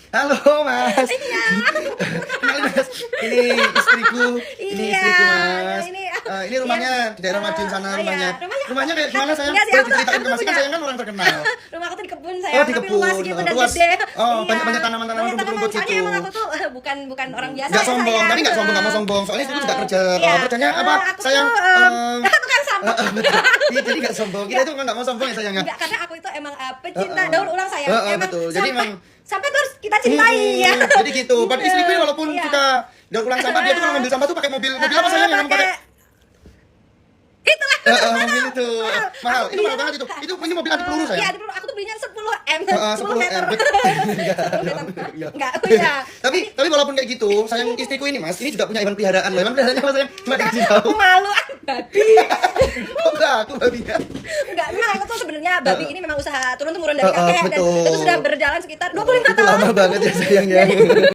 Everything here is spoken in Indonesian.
Halo Mas. Iya. Kenalin Mas. Ini istriku. Ini Iya, istriku Mas. ini Ini rumahnya di daerah Madiun sana iya. rumahnya. Rumahnya kayak gimana sayang? Enggak sih, Boleh aku diceritain ke Mas kan punya- sayang kan orang terkenal. Rumah aku tuh di kebun saya, Oh, di tapi kebun. luas gitu dan Luas. gede. Oh, Iya. banyak tanaman-tanaman, Banyak rumput-rumput soalnya gitu. emang aku tuh bukan orang biasa. Enggak ya, sombong, sayang. tapi enggak sombong, enggak mau sombong. Soalnya istriku juga kerja. Iya. Kerjanya apa? Aku Sayang. tuh tukang sampah. Iya, jadi enggak sombong. Kita itu enggak mau sombong ya sayangnya. Enggak, karena aku itu emang pecinta daur ulang sayang. Betul. Jadi emang sampai terus kita cintai ya. Jadi gitu. Pada istriku ini walaupun Iya. kita daur ulang sampah, dia tuh kalau ngambil sampah tuh pakai mobil apa sayang yang kamu pakai? Itulah. Mobil itu mahal. Itu mahal banget itu. Ini mobil anti peluru Iya, sayang. anti peluru. Aku tuh belinya 10M. 10 meter. M. 10 meter. Iya. Enggak, iya. Tapi walaupun kayak gitu, sayang istriku ini Mas, ini juga punya hewan peliharaan loh. Hewan peliharaannya apa sayang? Cuma dikasih tahu. Aku malu babi. Oh enggak, aku babinya. Enggak, memang aku tuh sebenarnya babi ini memang usaha turun temurun dari kakek dan betul. itu sudah berjalan sekitar 25 Itu tahun. lama banget ya sayang ya.